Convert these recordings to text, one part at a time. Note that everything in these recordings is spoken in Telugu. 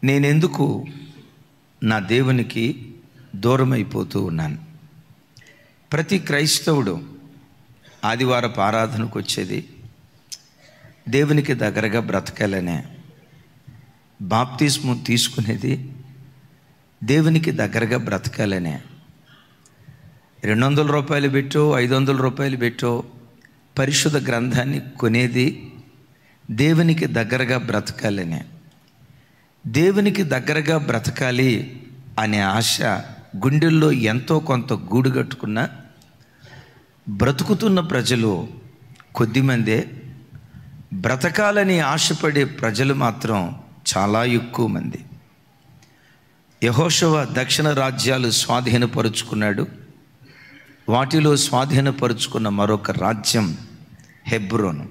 నేనెందుకు నా దేవునికి దూరం అయిపోతూ ఉన్నాను? ప్రతి క్రైస్తవుడు ఆదివారపు ఆరాధనకు వచ్చేది దేవునికి దగ్గరగా బ్రతకాలనే, బాప్తిస్ము తీసుకునేది దేవునికి దగ్గరగా బ్రతకాలనే. 200 రూపాయలు పెట్టో 500 రూపాయలు పెట్టో పరిశుద్ధ గ్రంథాన్ని కొనేది దేవునికి దగ్గరగా బ్రతకాలనే. దేవునికి దగ్గరగా బ్రతకాలి అనే ఆశ గుండెల్లో ఎంతో కొంత గూడు కట్టుకున్న బ్రతుకుతున్న ప్రజలు కొద్దిమందే. బ్రతకాలని ఆశపడే ప్రజలు మాత్రం చాలా ఎక్కువ మంది. యెహోషువ దక్షిణ రాజ్యాలు స్వాధీనపరుచుకున్నాడు. వాటిలో స్వాధీనపరుచుకున్న మరొక రాజ్యం హెబ్రోను.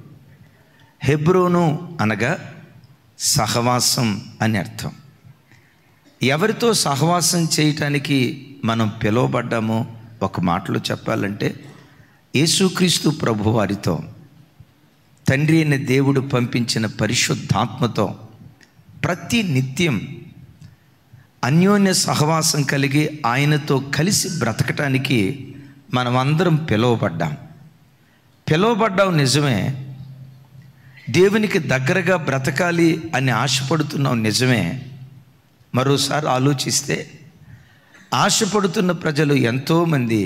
హెబ్రోను అనగా సహవాసం అని అర్థం. ఎవరితో సహవాసం చేయటానికి మనం పిలువబడ్డామో ఒక మాటలో చెప్పాలంటే యేసుక్రీస్తు ప్రభు వారితో, తండ్రి అయిన దేవుడు పంపించిన పరిశుద్ధాత్మతో ప్రతి నిత్యం అన్యోన్య సహవాసం కలిగి ఆయనతో కలిసి బ్రతకటానికి మనమందరం పిలువబడ్డాం నిజమే. దేవునికి దగ్గరగా బ్రతకాలి అని ఆశపడుతున్నాం నిజమే. మరోసారి ఆలోచిస్తే ఆశపడుతున్న ప్రజలు ఎంతోమంది,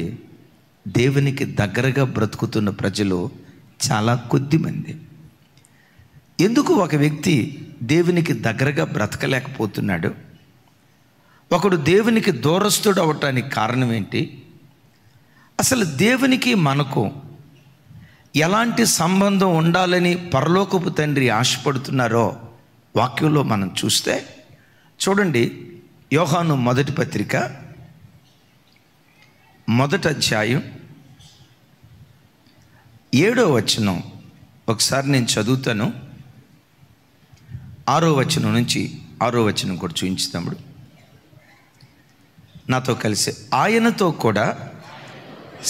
దేవునికి దగ్గరగా బ్రతుకుతున్న ప్రజలు చాలా కొద్ది మంది. ఎందుకు ఒక వ్యక్తి దేవునికి దగ్గరగా బ్రతకలేకపోతున్నాడు? ఒకడు దేవునికి దూరస్తుడు అవటానికి కారణం ఏంటి? అసలు దేవునికి మనకు ఎలాంటి సంబంధం ఉండాలని పరలోకపు తండ్రి ఆశపడుతున్నారో వాక్యంలో మనం చూస్తే చూడండి. యోహాను మొదటి పత్రిక 1వ అధ్యాయం 7వ వచనం ఒకసారి నేను చదువుతాను. 6వ వచనం నుంచి 6వ వచనం కూడా చూపించుతాము నాతో కలిసి. ఆయనతో కూడా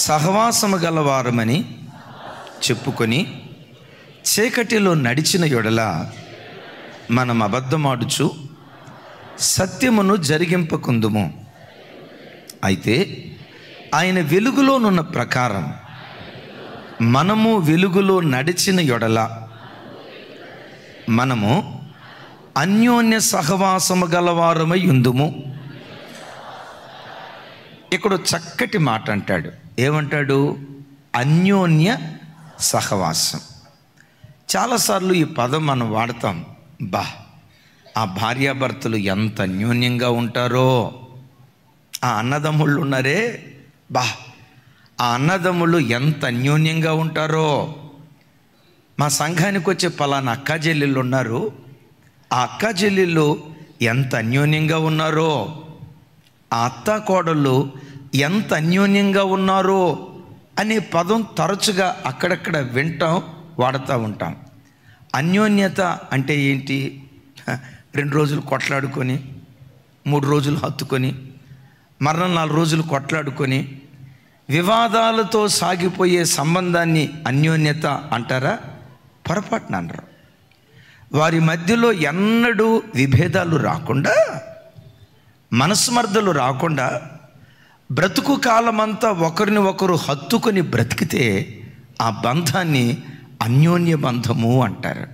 సహవాసము గలవారమని చెప్పుకొని చీకటిలో నడిచిన యెడల మనం అబద్ధమాడుచు సత్యమును జరిగింపకుందుము. అయితే ఆయన వెలుగులోనున్న ప్రకారం మనము వెలుగులో నడిచిన యెడల మనము అన్యోన్య సహవాసము గలవారమై ఉందుము. ఇక్కడ చక్కటి మాట అంటాడు. ఏమంటాడు? అన్యోన్య సహవాసం. చాలాసార్లు ఈ పదం మనం వాడతాం. ఆ భార్యాభర్తలు ఎంత అన్యోన్యంగా ఉంటారో, ఆ అన్నదమ్ముళ్ళు ఉన్నారే, ఆ అన్నదమ్ముళ్ళు ఎంత అన్యోన్యంగా ఉంటారో. మా సంఘానికి వచ్చే పలానా అక్కా చెల్లెళ్ళు ఉన్నారు, ఆ అక్కా చెల్లెళ్ళు ఎంత అన్యోన్యంగా ఉన్నారో, ఆ అత్తా కోడళ్ళు ఎంత అన్యోన్యంగా ఉన్నారో అనే పదం తరచుగా అక్కడక్కడ వింటాం, వాడుతూ ఉంటాం. అన్యోన్యత అంటే ఏంటి? 2 రోజులు కొట్లాడుకొని, 3 రోజులు హత్తుకొని, మరణ 4 రోజులు కొట్లాడుకొని వివాదాలతో సాగిపోయే సంబంధాన్ని అన్యోన్యత అంటారా? పొరపాటున అనరు. వారి మధ్యలో ఎన్నడూ విభేదాలు రాకుండా, మనస్మర్ధలు రాకుండా బ్రతుకు కాలమంతా ఒకరిని ఒకరు హత్తుకొని బ్రతికితే ఆ బంధాన్ని అన్యోన్య బంధము అంటారు.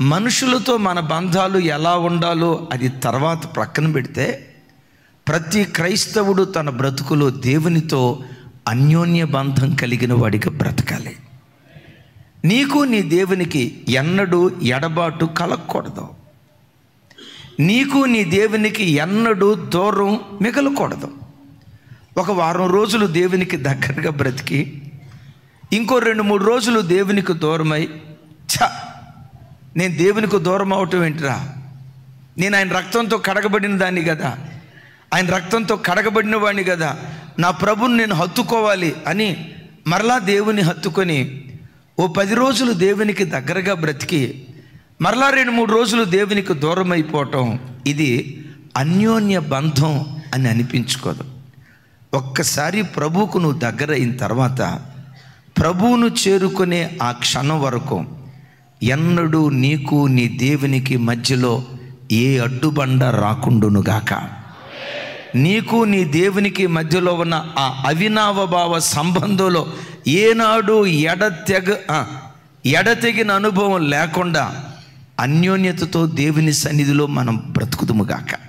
మనుషులతో మన బంధాలు ఎలా ఉండాలో అది తర్వాత ప్రక్కన పెడితే, ప్రతి క్రైస్తవుడు తన బ్రతుకులో దేవునితో అన్యోన్య బంధం కలిగిన వాడిగా బ్రతకాలి. నీకు నీ దేవునికి ఎన్నడూ ఎడబాటు కలగకూడదు. నీకు నీ దేవునికి ఎన్నడూ దూరం మిగలకూడదు. ఒక వారం రోజులు దేవునికి దగ్గరగా బ్రతికి ఇంకో 2-3 రోజులు దేవునికి దూరమై, నేను దేవునికి దూరం అవటం ఏంటిరా, నేను ఆయన రక్తంతో కడగబడిన దాన్ని కదా, ఆయన రక్తంతో కడగబడిన వాడిని కదా, నా ప్రభుని నేను హత్తుకోవాలి అని మరలా దేవుని హత్తుకొని ఓ 10 రోజులు దేవునికి దగ్గరగా బ్రతికి మరలా 2-3 రోజులు దేవునికి దూరం అయిపోవటం, ఇది అన్యోన్య బంధం అని అనిపించుకోదు. ఒక్కసారి ప్రభువుకు నువ్వు దగ్గర అయిన తర్వాత ప్రభువును చేరుకునే ఆ క్షణం వరకు ఎన్నడూ నీకు నీ దేవునికి మధ్యలో ఏ అడ్డుబండ రాకుండునుగాక. నీకు నీ దేవునికి మధ్యలో ఉన్న ఆ అవినావభావ సంబంధంలో ఏనాడు ఎడతెగిన అనుభవం లేకుండా అన్యోన్యతతో దేవుని సన్నిధిలో మనం బ్రతుకుదుముగాక.